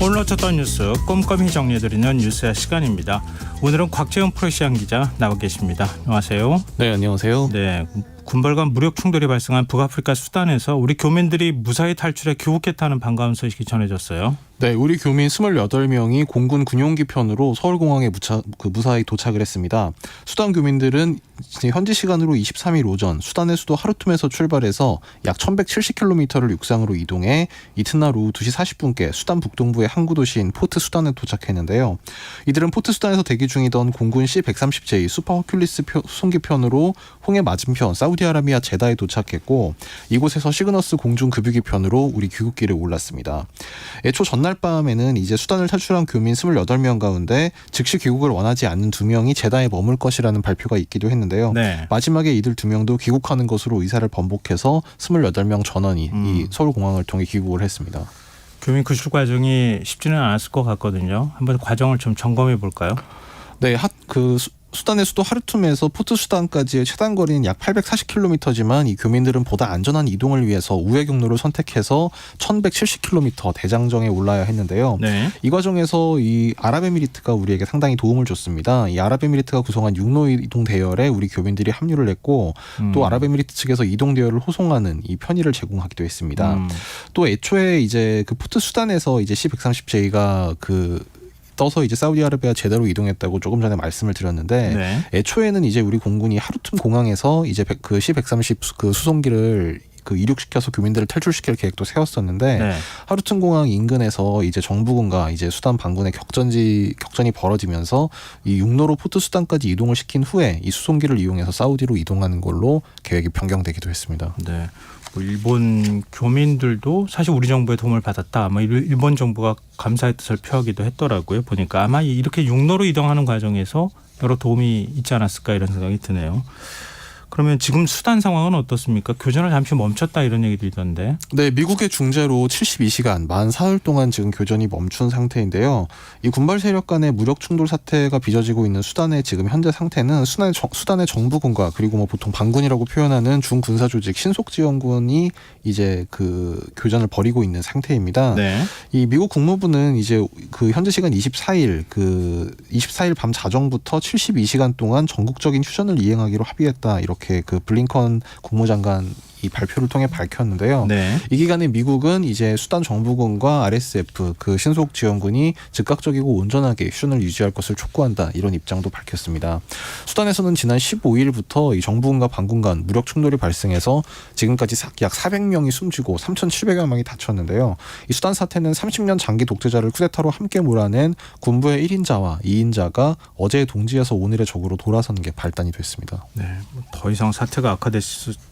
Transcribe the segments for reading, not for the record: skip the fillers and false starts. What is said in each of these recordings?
오늘 어쩌던 뉴스 꼼꼼히 정리해드리는 뉴스의 시간입니다. 오늘은 곽재훈 프로시안 기자 나와 계십니다. 안녕하세요. 네, 안녕하세요. 네, 군벌 간 무력 충돌이 발생한 북아프리카 수단에서 우리 교민들이 무사히 탈출해 귀국했다는 반가운 소식이 전해졌어요. 네, 우리 교민 28명이 공군 군용기 편으로 서울공항에 무사히 도착을 했습니다. 수단 교민들은 현지 시간으로 23일 오전 수단의 수도 하르툼에서 출발해서 약 1170km를 육상으로 이동해 이튿날 오후 2시 40분께 수단 북동부의 항구 도시인 포트 수단에 도착했는데요. 이들은 포트 수단에서 대기 중이던 공군 C-130J 슈퍼 허큘리스 수송기 편으로 홍해 맞은편 사우디아라비아 제다에 도착했고 이곳에서 시그너스 공중 급유기 편으로 우리 귀국길에 올랐습니다. 애초 전날 밤에는 이제 수단을 탈출한 교민 28명 가운데 즉시 귀국을 원하지 않는 2명이 제다에 머물 것이라는 발표가 있기도 했는데요. 네. 마지막에 이들 2명도 귀국하는 것으로 의사를 번복해서 28명 전원이 이 서울공항을 통해 귀국을 했습니다. 교민 구출 과정이 쉽지는 않았을 것 같거든요. 한번 과정을 좀 점검해 볼까요? 네, 수단의 수도 하르툼에서 포트 수단까지의 최단 거리는 약 840km지만 이 교민들은 보다 안전한 이동을 위해서 우회 경로를 선택해서 1170km 대장정에 올라야 했는데요. 네. 이 과정에서 이 아랍에미리트가 우리에게 상당히 도움을 줬습니다. 이 아랍에미리트가 구성한 육로 이동 대열에 우리 교민들이 합류를 했고 또 아랍에미리트 측에서 이동 대열을 호송하는 이 편의를 제공하기도 했습니다. 또 애초에 이제 그 포트 수단에서 이제 C-130J가 떠서 이제 사우디아라비아 제대로 이동했다고 조금 전에 말씀을 드렸는데 네. 애초에는 이제 우리 공군이 하르툼 공항에서 이제 그 C-130 그 수송기를 이륙시켜서 교민들을 탈출시킬 계획도 세웠었는데 네. 하르툼 공항 인근에서 이제 정부군과 이제 수단 반군의 격전이 벌어지면서 이 육로로 포트 수단까지 이동을 시킨 후에 이 수송기를 이용해서 사우디로 이동하는 걸로 계획이 변경되기도 했습니다. 네. 일본 교민들도 사실 우리 정부의 도움을 받았다. 일본 정부가 감사의 뜻을 표하기도 했더라고요. 보니까 아마 이렇게 육로로 이동하는 과정에서 여러 도움이 있지 않았을까 이런 생각이 드네요. 그러면 지금 수단 상황은 어떻습니까? 교전을 잠시 멈췄다 이런 얘기도 있던데. 네, 미국의 중재로 72시간, 만 사흘 동안 지금 교전이 멈춘 상태인데요. 이 군발 세력 간의 무력 충돌 사태가 빚어지고 있는 수단의 지금 현재 상태는 수단의 정부군과 그리고 보통 반군이라고 표현하는 중군사 조직 신속지원군이 이제 그 교전을 벌이고 있는 상태입니다. 네. 이 미국 국무부는 이제 그 현재 시간 24일 밤 자정부터 72시간 동안 전국적인 휴전을 이행하기로 합의했다. 이렇게 그 블링컨 국무장관 이 발표를 통해 밝혔는데요. 네. 이 기간에 미국은 이제 수단 정부군과 RSF 그 신속 지원군이 즉각적이고 온전하게 휴전을 유지할 것을 촉구한다 이런 입장도 밝혔습니다. 수단에서는 지난 15일부터 이 정부군과 반군 간 무력 충돌이 발생해서 지금까지 약 400명이 숨지고 3,700여 명이 다쳤는데요. 이 수단 사태는 30년 장기 독재자를 쿠데타로 함께 몰아낸 군부의 1인자와 2인자가 어제의 동지에서 오늘의 적으로 돌아서는 게 발단이 됐습니다. 네, 더 이상 사태가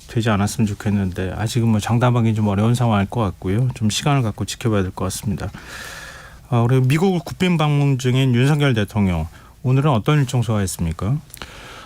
되지 않았으면 좋겠는데 아직은 장담하기 좀 어려운 상황일 것 같고요. 좀 시간을 갖고 지켜봐야 될 것 같습니다. 우리 미국 국빈 방문 중인 윤석열 대통령 오늘은 어떤 일정 소화했습니까?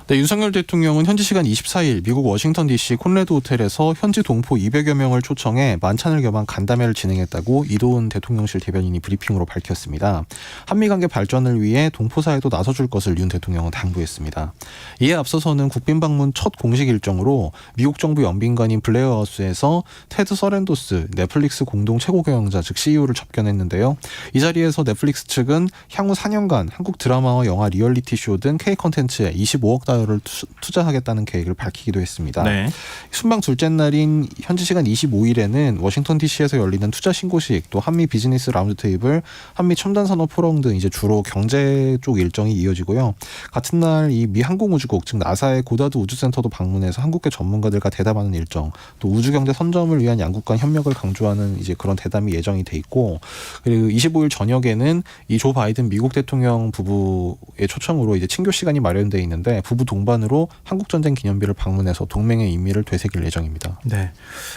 네, 윤석열 대통령은 현지 시간 24일 미국 워싱턴 DC 콘레드 호텔에서 현지 동포 200여 명을 초청해 만찬을 겸한 간담회를 진행했다고 이도훈 대통령실 대변인이 브리핑으로 밝혔습니다. 한미관계 발전을 위해 동포사에도 나서줄 것을 윤 대통령은 당부했습니다. 이에 앞서서는 국빈 방문 첫 공식 일정으로 미국 정부 연빈관인 블레어 하우스에서 테드 서렌도스 넷플릭스 공동 최고 경영자 즉 CEO를 접견했는데요. 이 자리에서 넷플릭스 측은 향후 4년간 한국 드라마와 영화 리얼리티 쇼 등 K 콘텐츠에 25억 달러를 투자하겠다는 계획을 밝히기도 했습니다. 네. 순방 둘째 날인 현지 시간 25일에는 워싱턴 DC에서 열리는 투자 신고식 또 한미 비즈니스 라운드 테이블, 한미 첨단 산업 포럼 등 이제 주로 경제 쪽 일정이 이어지고요. 같은 날 이 미 항공우주국 즉 나사의 고다드 우주센터도 방문해서 한국계 전문가들과 대담하는 일정, 또 우주경제 선점을 위한 양국 간 협력을 강조하는 이제 그런 대담이 예정이 돼 있고, 그리고 25일 저녁에는 이 조 바이든 미국 대통령 부부의 초청으로 이제 친교 시간이 마련돼 있는데 부부 동반으로 한국전쟁 기념비를 방문해서 동맹의 의미를 되새길 예정입니다. 네.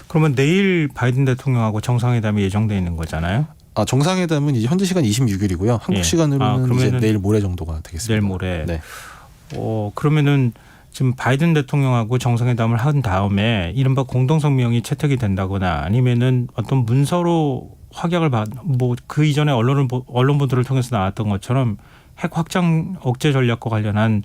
그러면 내일 바이든 대통령하고 정상회담이 예정돼 있는 거잖아요? 정상회담은 이제 현지 시간 26일이고요. 한국 시간으로는 이제 내일 모레 정도가 되겠습니다. 내일 모레. 네. 그러면은 지금 바이든 대통령하고 정상회담을 한 다음에 이른바 공동성명이 채택이 된다거나 아니면은 어떤 문서로 확약을 그 이전에 언론보도를 통해서 나왔던 것처럼 핵 확장 억제 전략과 관련한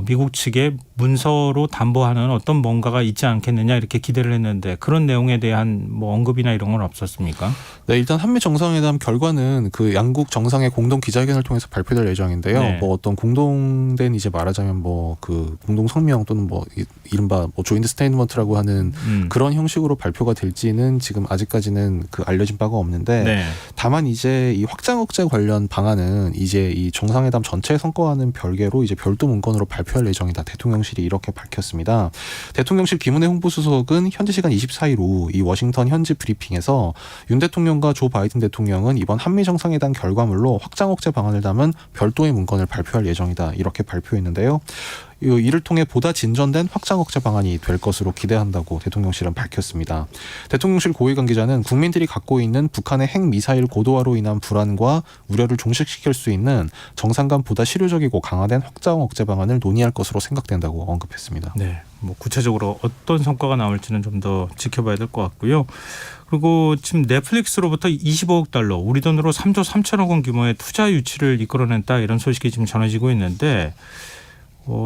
미국 측의 문서로 담보하는 어떤 뭔가가 있지 않겠느냐 이렇게 기대를 했는데 그런 내용에 대한 뭐 언급이나 이런 건 없었습니까? 네, 일단 한미 정상회담 결과는 그 양국 정상의 공동 기자회견을 통해서 발표될 예정인데요. 네. 뭐 어떤 공동된 이제 말하자면 뭐 그 공동 성명 또는 뭐 이른바 뭐 조인트 스테이트먼트라고 하는 그런 형식으로 발표가 될지는 지금 아직까지는 그 알려진 바가 없는데 네. 다만 이제 이 확장 억제 관련 방안은 이제 이 정상회담 전체 성과와는 별개로 이제 별도 문건으로 발표할 예정이다. 대통령실이 이렇게 밝혔습니다. 대통령실 김은혜 홍보수석은 현지 시간 24일 오후 이 워싱턴 현지 브리핑에서 윤 대통령과 조 바이든 대통령은 이번 한미 정상회담 결과물로 확장 억제 방안을 담은 별도의 문건을 발표할 예정이다. 이렇게 발표했는데요. 이를 통해 보다 진전된 확장 억제 방안이 될 것으로 기대한다고 대통령실은 밝혔습니다. 대통령실 고위 관계자는 국민들이 갖고 있는 북한의 핵미사일 고도화로 인한 불안과 우려를 종식시킬 수 있는 정상 간 보다 실효적이고 강화된 확장 억제 방안을 논의할 것으로 생각된다고 언급했습니다. 네. 뭐 구체적으로 어떤 성과가 나올지는 좀 더 지켜봐야 될 것 같고요. 그리고 지금 넷플릭스로부터 25억 달러, 우리 돈으로 3조 3천억 원 규모의 투자 유치를 이끌어냈다 이런 소식이 지금 전해지고 있는데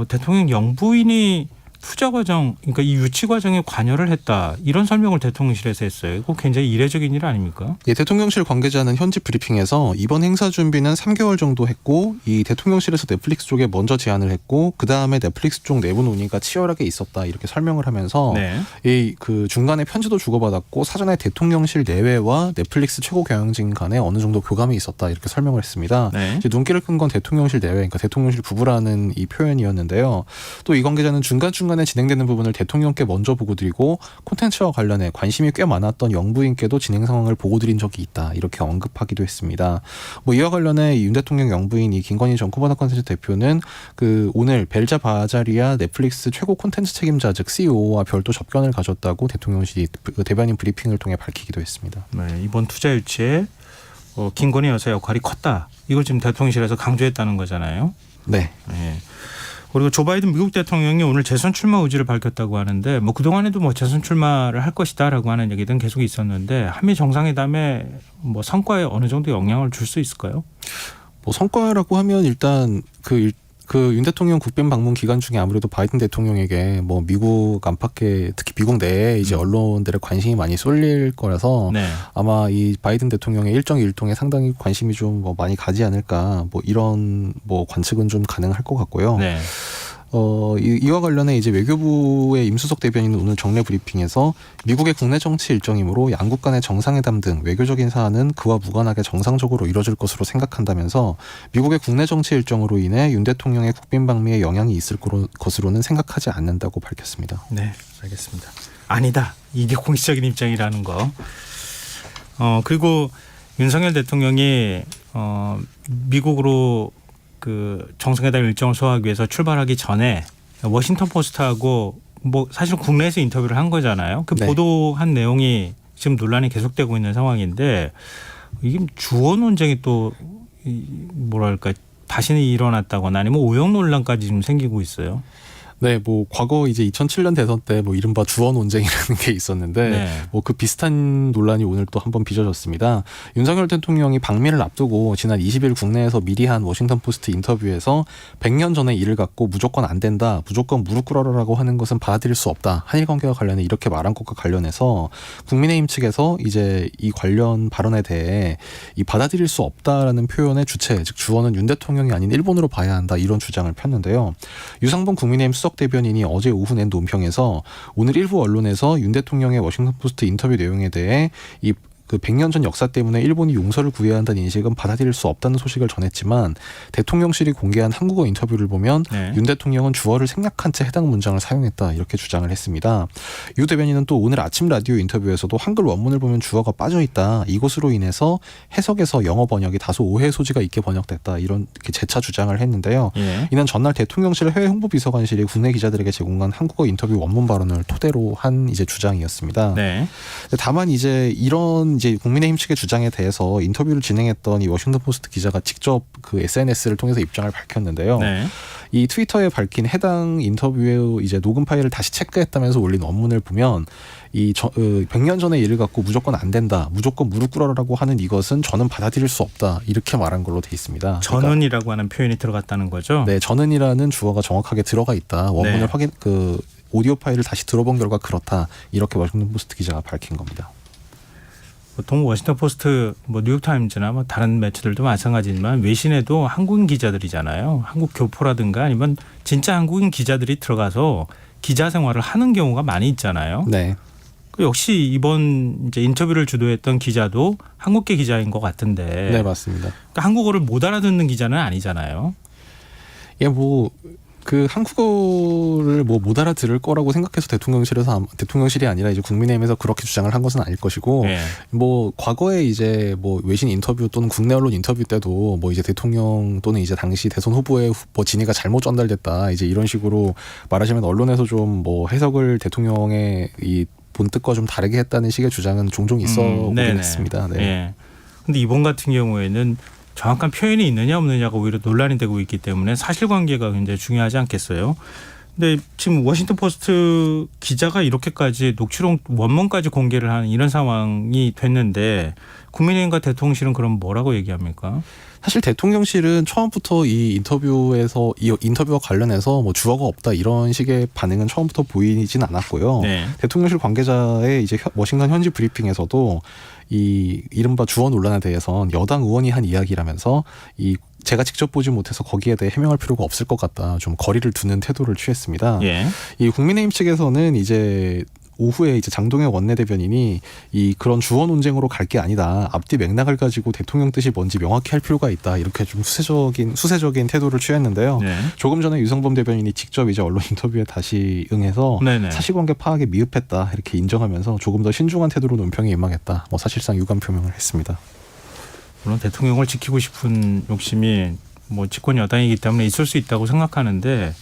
대통령 영부인이 투자 과정, 그러니까 이 유치 과정에 관여를 했다 이런 설명을 대통령실에서 했어요. 이거 굉장히 이례적인 일 아닙니까? 예, 대통령실 관계자는 현지 브리핑에서 이번 행사 준비는 3개월 정도 했고 이 대통령실에서 넷플릭스 쪽에 먼저 제안을 했고 그 다음에 넷플릭스 쪽 내부 논의가 치열하게 있었다 이렇게 설명을 하면서 네. 이 그 중간에 편지도 주고받았고 사전에 대통령실 내외와 넷플릭스 최고 경영진 간에 어느 정도 교감이 있었다 이렇게 설명을 했습니다. 네. 이제 눈길을 끈 건 대통령실 내외, 그러니까 대통령실 부부라는 이 표현이었는데요. 또 이 관계자는 중간중간에 진행되는 부분을 대통령께 먼저 보고드리고 콘텐츠와 관련해 관심이 꽤 많았던 영부인께도 진행 상황을 보고드린 적이 있다 이렇게 언급하기도 했습니다. 뭐 이와 관련해 윤 대통령 영부인 이 김건희 전 쿠바나 콘텐츠 대표는 그 오늘 벨자 바자리아 넷플릭스 최고 콘텐츠 책임자 즉 CEO와 별도 접견을 가졌다고 대통령실이 대변인 브리핑을 통해 밝히기도 했습니다. 네, 이번 투자 유치에 김건희 여사 역할이 컸다. 이걸 지금 대통령실에서 강조했다는 거잖아요. 네. 네. 그리고 조 바이든 미국 대통령이 오늘 재선 출마 의지를 밝혔다고 하는데 뭐 그동안에도 뭐 재선 출마를 할 것이다라고 하는 얘기들은 계속 있었는데 한미 정상회담에 뭐 성과에 어느 정도 영향을 줄 수 있을까요? 뭐 성과라고 하면 일단 그 윤 대통령 국빈 방문 기간 중에 아무래도 바이든 대통령에게 뭐 미국 안팎에 특히 미국 내에 이제 언론들의 관심이 많이 쏠릴 거라서 네. 아마 이 바이든 대통령의 일정 일통에 상당히 관심이 좀 뭐 많이 가지 않을까 뭐 이런 뭐 관측은 좀 가능할 것 같고요. 네. 이와 관련해 이제 외교부의 임수석 대변인은 오늘 정례 브리핑에서 미국의 국내 정치 일정이므로 양국 간의 정상회담 등 외교적인 사안은 그와 무관하게 정상적으로 이뤄질 것으로 생각한다면서 미국의 국내 정치 일정으로 인해 윤 대통령의 국빈 방미에 영향이 있을 것으로는 생각하지 않는다고 밝혔습니다. 네, 알겠습니다. 아니다. 이게 공식적인 입장이라는 거. 그리고 윤석열 대통령이 미국으로 그 정상회담 일정을 소화하기 위해서 출발하기 전에 워싱턴 포스트하고 뭐 사실 국내에서 인터뷰를 한 거잖아요. 그 네. 보도한 내용이 지금 논란이 계속되고 있는 상황인데 이게 주어 논쟁이 또 뭐랄까 다시는 일어났다거나 아니면 오역 논란까지 지금 생기고 있어요. 네, 뭐 과거 이제 2007년 대선 때 뭐 이른바 주어 논쟁이라는 게 있었는데 네. 뭐 그 비슷한 논란이 오늘 또 한번 빚어졌습니다. 윤석열 대통령이 방미를 앞두고 지난 20일 국내에서 미리 한 워싱턴 포스트 인터뷰에서 100년 전에 이를 갖고 무조건 안 된다, 무조건 무릎 꿇어라라고 하는 것은 받아들일 수 없다. 한일 관계와 관련해 이렇게 말한 것과 관련해서 국민의힘 측에서 이제 이 관련 발언에 대해 이 받아들일 수 없다라는 표현의 주체, 즉 주어는 윤 대통령이 아닌 일본으로 봐야 한다 이런 주장을 폈는데요. 유상봉 국민의힘 수석 대변인이 어제 오후 낸 논평에서 오늘 일부 언론에서 윤 대통령의 워싱턴 포스트 인터뷰 내용에 대해 그 100년 전 역사 때문에 일본이 용서를 구해야 한다는 인식은 받아들일 수 없다는 소식을 전했지만 대통령실이 공개한 한국어 인터뷰를 보면 네. 윤 대통령은 주어를 생략한 채 해당 문장을 사용했다 이렇게 주장을 했습니다. 유 대변인은 또 오늘 아침 라디오 인터뷰에서도 한글 원문을 보면 주어가 빠져있다. 이것으로 인해서 해석에서 영어 번역이 다소 오해 소지가 있게 번역됐다. 이런 재차 주장을 했는데요. 예. 이는 전날 대통령실 해외 홍보비서관실이 국내 기자들에게 제공한 한국어 인터뷰 원문 발언을 토대로 한 이제 주장이었습니다. 네. 다만 이제 이런 이제 국민의힘 측의 주장에 대해서 인터뷰를 진행했던 이 워싱턴 포스트 기자가 직접 그 SNS를 통해서 입장을 밝혔는데요. 네. 이 트위터에 밝힌 해당 인터뷰의 이제 녹음 파일을 다시 체크했다면서 올린 원문을 보면 100년 전의 일을 갖고 무조건 안 된다, 무조건 무릎 꿇어라라고 하는 이것은 저는 받아들일 수 없다 이렇게 말한 걸로 돼 있습니다. 전은이라고 하는 표현이 들어갔다는 거죠? 네, 전은이라는 주어가 정확하게 들어가 있다. 원문을 네. 오디오 파일을 다시 들어본 결과 그렇다. 이렇게 워싱턴 포스트 기자가 밝힌 겁니다. 보통 워싱턴 포스트, 뉴욕타임즈나 다른 매체들도 마찬가지지만 외신에도 한국인 기자들이잖아요. 한국 교포라든가 아니면 진짜 한국인 기자들이 들어가서 기자 생활을 하는 경우가 많이 있잖아요. 네. 역시 이번 이제 인터뷰를 주도했던 기자도 한국계 기자인 것 같은데. 네, 맞습니다. 그러니까 한국어를 못 알아듣는 기자는 아니잖아요. 예, 한국어를 못 알아들을 거라고 생각해서 대통령실이 아니라 이제 국민의힘에서 그렇게 주장을 한 것은 아닐 것이고, 네. 과거에 이제 외신 인터뷰 또는 국내 언론 인터뷰 때도 이제 대통령 또는 이제 당시 대선 후보의 진위가 잘못 전달됐다 이제 이런 식으로 말하자면 언론에서 좀 해석을 대통령의 이 본뜻과 좀 다르게 했다는 식의 주장은 종종 있어 오긴 했습니다. 네. 네. 근데 이번 같은 경우에는 정확한 표현이 있느냐 없느냐가 오히려 논란이 되고 있기 때문에 사실관계가 굉장히 중요하지 않겠어요. 근데 지금 워싱턴 포스트 기자가 이렇게까지 녹취록 원문까지 공개를 하는 이런 상황이 됐는데 국민의힘과 대통령실은 그럼 뭐라고 얘기합니까? 사실 대통령실은 처음부터 이 인터뷰와 관련해서 주어가 없다 이런 식의 반응은 처음부터 보이진 않았고요. 네. 대통령실 관계자의 이제 워싱턴 현지 브리핑에서도 이 이른바 주어 논란에 대해서는 여당 의원이 한 이야기라면서 제가 직접 보지 못해서 거기에 대해 해명할 필요가 없을 것 같다. 좀 거리를 두는 태도를 취했습니다. 예. 이 국민의힘 측에서는 이제 오후에 이제 장동혁 원내대변인이 그런 주어 논쟁으로 갈 게 아니다. 앞뒤 맥락을 가지고 대통령 뜻이 뭔지 명확히 할 필요가 있다. 이렇게 좀 수세적인 태도를 취했는데요. 네. 조금 전에 유성범 대변인이 직접 이제 언론 인터뷰에 다시 응해서 네네. 사실관계 파악에 미흡했다 이렇게 인정하면서 조금 더 신중한 태도로 논평에 임하겠다. 사실상 유감 표명을 했습니다. 물론 대통령을 지키고 싶은 욕심이 집권 여당이기 때문에 있을 수 있다고 생각하는데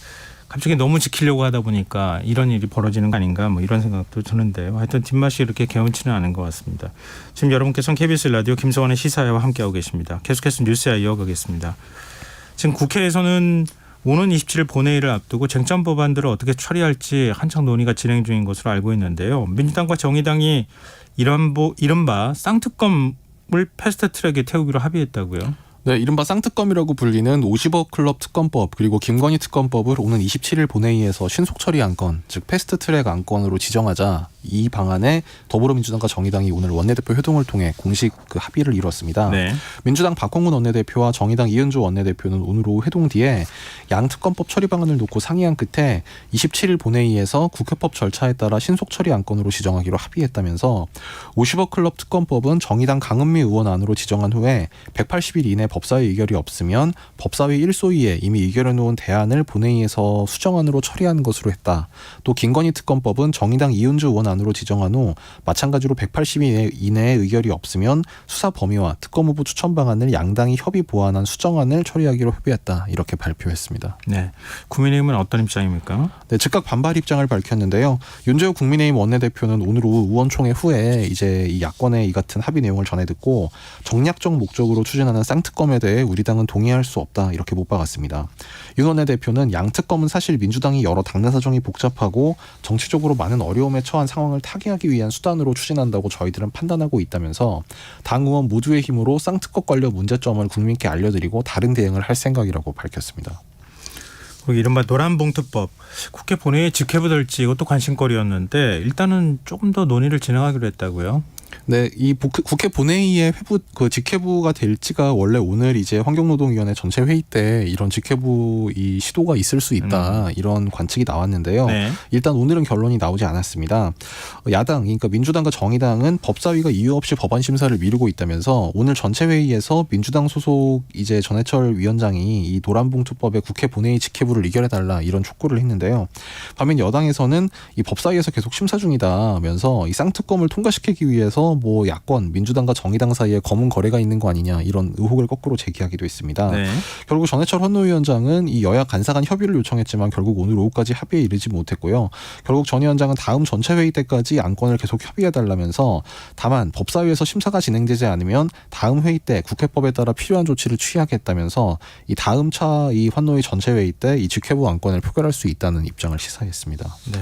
갑자기 너무 지키려고 하다 보니까 이런 일이 벌어지는 거 아닌가 이런 생각도 드는데요. 하여튼 뒷맛이 이렇게 개운치는 않은 것 같습니다. 지금 여러분께서는 KBS 라디오 김성환의 시사회와 함께하고 계십니다. 계속해서 뉴스에 이어가겠습니다. 지금 국회에서는 오는 27일 본회의를 앞두고 쟁점 법안들을 어떻게 처리할지 한창 논의가 진행 중인 것으로 알고 있는데요. 민주당과 정의당이 이른바 쌍특검을 패스트트랙에 태우기로 합의했다고요. 네, 이른바 쌍특검이라고 불리는 50억 클럽 특검법 그리고 김건희 특검법을 오는 27일 본회의에서 신속 처리 안건, 즉 패스트트랙 안건으로 지정하자 이 방안에 더불어민주당과 정의당이 오늘 원내대표 회동을 통해 공식 합의를 이뤘습니다. 네. 민주당 박홍근 원내대표와 정의당 이은주 원내대표는 오늘 오후 회동 뒤에 양 특검법 처리 방안을 놓고 상의한 끝에 27일 본회의에서 국회법 절차에 따라 신속 처리 안건으로 지정하기로 합의했다면서 50억 클럽 특검법은 정의당 강은미 의원 안으로 지정한 후에 180일 이내 법사위 의결이 없으면 법사위 1소위에 이미 의결해 놓은 대안을 본회의에서 수정안으로 처리하는 것으로 했다. 또 김건희 특검법은 정의당 이은주 의원 안으로 지정한 후 마찬가지로 180일 이내에 의결이 없으면 수사 범위와 특검 후보 추천 방안을 양당이 협의 보완한 수정안을 처리하기로 협의했다. 이렇게 발표했습니다. 네, 국민의힘은 어떤 입장입니까? 네, 즉각 반발 입장을 밝혔는데요. 윤재욱 국민의힘 원내대표는 오늘 오후 의원총회 후에 이제 이 야권의 이 같은 합의 내용을 전해 듣고 정략적 목적으로 추진하는 쌍특검에 대해 우리 당은 동의할 수 없다 이렇게 못 박았습니다. 윤 원내대표는 양특검은 사실 민주당이 여러 당내 사정이 복잡하고 정치적으로 많은 어려움에 처한 상황을 타개하기 위한 수단으로 추진한다고 저희들은 판단하고 있다면서 당 의원 모두의 힘으로 쌍특검 관련 문제점을 국민께 알려드리고 다른 대응을 할 생각이라고 밝혔습니다. 그리고 이른바 노란봉투법 국회 본회의에 직회부 될지 이것도 관심거리였는데 일단은 조금 더 논의를 진행하기로 했다고요. 네, 이 국회 본회의의 직회부가 될지가 원래 오늘 이제 환경노동위원회 전체 회의 때 이런 직회부 이 시도가 있을 수 있다 이런 관측이 나왔는데요. 네. 일단 오늘은 결론이 나오지 않았습니다. 야당, 그러니까 민주당과 정의당은 법사위가 이유 없이 법안 심사를 미루고 있다면서 오늘 전체 회의에서 민주당 소속 이제 전해철 위원장이 이 노란봉투법의 국회 본회의 직회부를 의결해달라 이런 촉구를 했는데요. 반면 여당에서는 이 법사위에서 계속 심사 중이다면서 이 쌍특검을 통과시키기 위해서 관련해서 뭐 야권, 민주당과 정의당 사이에 검은 거래가 있는 거 아니냐 이런 의혹을 거꾸로 제기하기도 했습니다. 네. 결국 전해철 헌노위원장은 이 여야 간사 간 협의를 요청했지만 결국 오늘 오후까지 합의에 이르지 못했고요. 결국 전 위원장은 다음 전체 회의 때까지 안건을 계속 협의해달라면서 다만 법사위에서 심사가 진행되지 않으면 다음 회의 때 국회법에 따라 필요한 조치를 취하겠다면서 이 다음 차 이 환노위 전체 회의 때 이 직회부 안건을 표결할 수 있다는 입장을 시사했습니다. 네.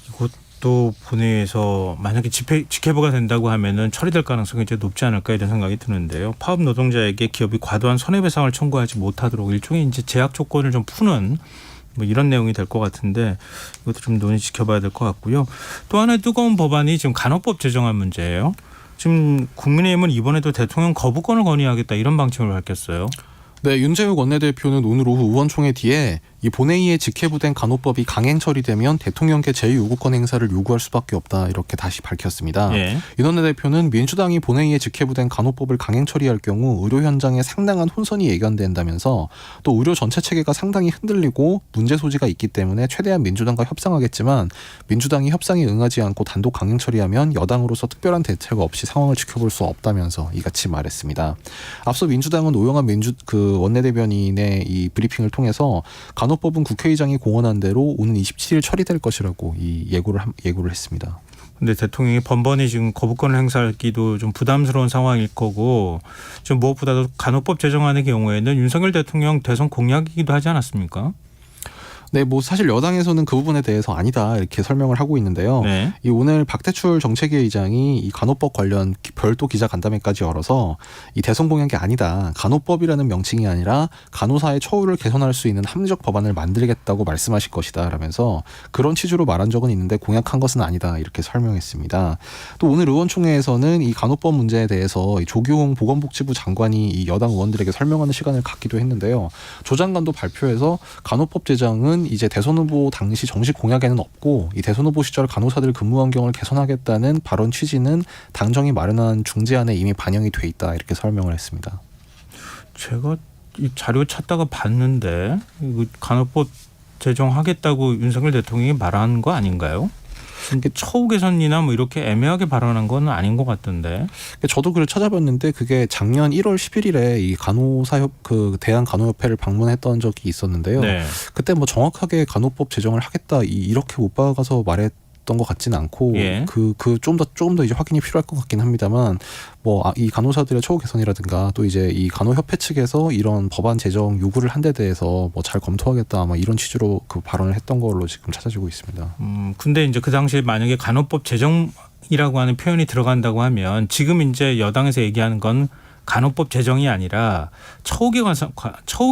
이것도 본회의에서 만약에 직회부가 된다고 하면은 처리될 가능성이 이제 높지 않을까 이런 생각이 드는데요. 파업 노동자에게 기업이 과도한 손해배상을 청구하지 못하도록 일종의 이제 제약 조건을 좀 푸는 뭐 이런 내용이 될 것 같은데 이것도 좀 논의 지켜봐야 될 것 같고요. 또 하나의 뜨거운 법안이 지금 간호법 제정안 문제예요. 지금 국민의힘은 이번에도 대통령 거부권을 건의하겠다 이런 방침을 밝혔어요. 네, 윤재욱 원내대표는 오늘 오후 의원총회 뒤에 이 본회의에 직회부된 간호법이 강행 처리되면 대통령께 제2요구권 행사를 요구할 수밖에 없다 이렇게 다시 밝혔습니다. 예. 윤 원내대표는 민주당이 본회의에 직회부된 간호법을 강행 처리할 경우 의료 현장에 상당한 혼선이 예견된다면서 또 의료 전체 체계가 상당히 흔들리고 문제 소지가 있기 때문에 최대한 민주당과 협상하겠지만 민주당이 협상에 응하지 않고 단독 강행 처리하면 여당으로서 특별한 대책 없이 상황을 지켜볼 수 없다면서 이같이 말했습니다. 앞서 민주당은 오영환 원내대변인의 이 브리핑을 통해서 간호법은 국회의장이 공언한 대로 오는 27일 처리될 것이라고 이 예고를 했습니다. 근데 대통령이 번번이 지금 거부권을 행사하기도 좀 부담스러운 상황일 거고 좀 무엇보다도 간호법 제정안의 경우에는 윤석열 대통령 대선 공약이기도 하지 않았습니까? 네, 뭐 사실 여당에서는 그 부분에 대해서 아니다 이렇게 설명을 하고 있는데요. 네. 이 오늘 박대출 정책위 의장이 이 간호법 관련 별도 기자 간담회까지 열어서 이 대선 공약이 아니다. 간호법이라는 명칭이 아니라 간호사의 처우를 개선할 수 있는 합리적 법안을 만들겠다고 말씀하실 것이다 라면서 그런 취지로 말한 적은 있는데 공약한 것은 아니다 이렇게 설명했습니다. 또 오늘 의원총회에서는 이 간호법 문제에 대해서 이 조규홍 보건복지부 장관이 이 여당 의원들에게 설명하는 시간을 갖기도 했는데요. 조 장관도 발표해서 간호법 제정은 이제 대선 후보 당시 정식 공약에는 없고 이 대선 후보 시절 간호사들 근무 환경을 개선하겠다는 발언 취지는 당정이 마련한 중재안에 이미 반영이 돼 있다 이렇게 설명을 했습니다. 제가 이 자료 찾다가 봤는데 이거 간호법 제정하겠다고 윤석열 대통령이 말한 거 아닌가요? 이게 처우 개선이나 뭐 이렇게 애매하게 발언한 건 아닌 것 같던데. 저도 그걸 찾아봤는데 그게 작년 1월 11일에 이 대한 간호협회를 방문했던 적이 있었는데요. 네. 그때 뭐 정확하게 간호법 제정을 하겠다 이렇게 못 박아서 말했던 것 같지는 않고 예. 조금 더 이제 확인이 필요할 것 같긴 합니다만 뭐 이 간호사들의 처우 개선이라든가 또 이제 이 간호협회 측에서 이런 법안 제정 요구를 한 데 대해서 뭐 잘 검토하겠다 아마 이런 취지로 그 발언을 했던 걸로 지금 찾아지고 있습니다. 근데 이제 그 당시에 만약에 간호법 제정이라고 하는 표현이 들어간다고 하면 지금 이제 여당에서 얘기하는 건 간호법 제정이 아니라 처우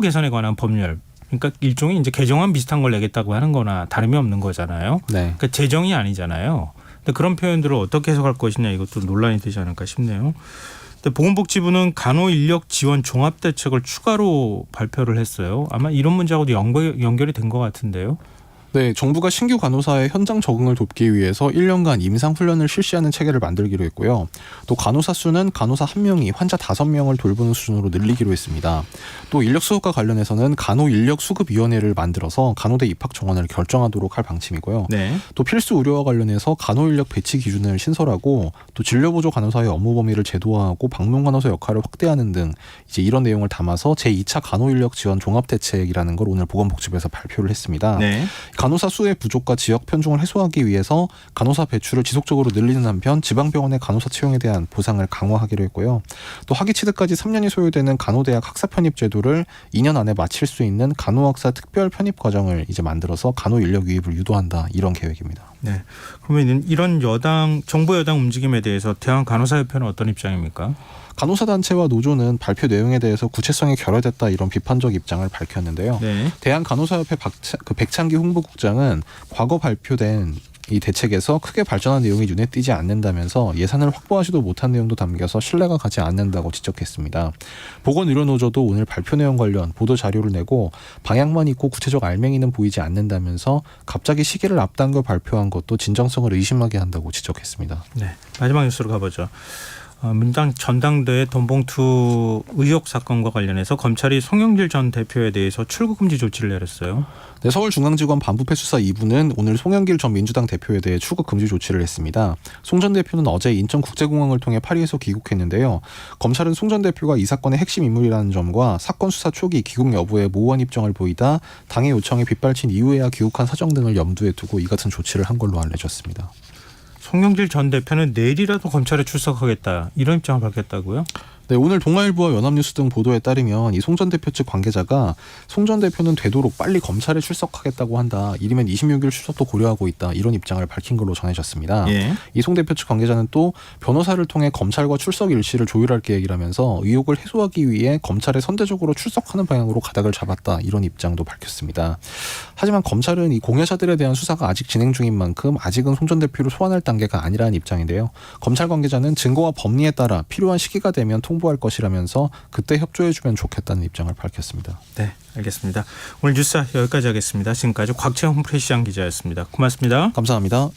개선에 관한 법률. 그러니까 일종의 이제 개정안 비슷한 걸 내겠다고 하는 거나 다름이 없는 거잖아요. 네. 그러니까 제정이 아니잖아요. 근데 그런 표현들을 어떻게 해석할 것이냐 이것도 논란이 되지 않을까 싶네요. 근데 보건복지부는 간호 인력 지원 종합 대책을 추가로 발표를 했어요. 아마 이런 문제하고도 연결이 된 것 같은데요. 네, 정부가 신규 간호사의 현장 적응을 돕기 위해서 1년간 임상훈련을 실시하는 체계를 만들기로 했고요. 또 간호사 수는 간호사 1명이 환자 5명을 돌보는 수준으로 늘리기로 했습니다. 또 인력 수급과 관련해서는 간호인력수급위원회를 만들어서 간호대 입학 정원을 결정하도록 할 방침이고요. 네. 또 필수 의료와 관련해서 간호인력 배치 기준을 신설하고 또 진료보조 간호사의 업무 범위를 제도화하고 방문 간호사 역할을 확대하는 등 이제 이런 내용을 담아서 제2차 간호인력 지원 종합대책이라는 걸 오늘 보건복지부에서 발표를 했습니다. 네. 간호사 수의 부족과 지역 편중을 해소하기 위해서 간호사 배출을 지속적으로 늘리는 한편 지방병원의 간호사 채용에 대한 보상을 강화하기로 했고요. 또 학위 취득까지 3년이 소요되는 간호대학 학사 편입 제도를 2년 안에 마칠 수 있는 간호학사 특별 편입 과정을 이제 만들어서 간호 인력 유입을 유도한다 이런 계획입니다. 네. 그러면 이런 정부 여당 움직임에 대해서 대한간호사협회는 어떤 입장입니까? 간호사단체와 노조는 발표 내용에 대해서 구체성이 결여됐다 이런 비판적 입장을 밝혔는데요. 네. 대한간호사협회 백창기 홍보국장은 과거 발표된 이 대책에서 크게 발전한 내용이 눈에 띄지 않는다면서 예산을 확보하지도 못한 내용도 담겨서 신뢰가 가지 않는다고 지적했습니다. 보건의료노조도 오늘 발표 내용 관련 보도 자료를 내고 방향만 있고 구체적 알맹이는 보이지 않는다면서 갑자기 시기를 앞당겨 발표한 것도 진정성을 의심하게 한다고 지적했습니다. 네. 마지막 뉴스로 가보죠. 민주당 전당대회 돈봉투 의혹 사건과 관련해서 검찰이 송영길 전 대표에 대해서 출국 금지 조치를 내렸어요. 네, 서울중앙지검 반부패수사 2부는 오늘 송영길 전 민주당 대표에 대해 출국 금지 조치를 했습니다. 송 전 대표는 어제 인천국제공항을 통해 파리에서 귀국했는데요. 검찰은 송 전 대표가 이 사건의 핵심 인물이라는 점과 사건 수사 초기 귀국 여부에 모호한 입장을 보이다 당의 요청에 빗발친 이후에야 귀국한 사정 등을 염두에 두고 이 같은 조치를 한 걸로 알려졌습니다. 송영길 전 대표는 내일이라도 검찰에 출석하겠다 이런 입장을 밝혔다고요? 네, 오늘 동아일보와 연합뉴스 등 보도에 따르면 이 송 전 대표 측 관계자가 송 전 대표는 되도록 빨리 검찰에 출석하겠다고 한다. 이르면 26일 출석도 고려하고 있다. 이런 입장을 밝힌 걸로 전해졌습니다. 예. 이 송 대표 측 관계자는 또 변호사를 통해 검찰과 출석 일시를 조율할 계획이라면서 의혹을 해소하기 위해 검찰에 선제적으로 출석하는 방향으로 가닥을 잡았다. 이런 입장도 밝혔습니다. 하지만 검찰은 이 공여자들에 대한 수사가 아직 진행 중인 만큼 아직은 송 전 대표를 소환할 단계가 아니라는 입장인데요. 검찰 관계자는 증거와 법리에 따라 필요한 시기가 되면 통보할 것이라면서 그때 협조해주면 좋겠다는 입장을 밝혔습니다. 네, 알겠습니다. 오늘 뉴스 여기까지 하겠습니다. 지금까지 곽채영 프레시장 기자였습니다. 고맙습니다. 감사합니다.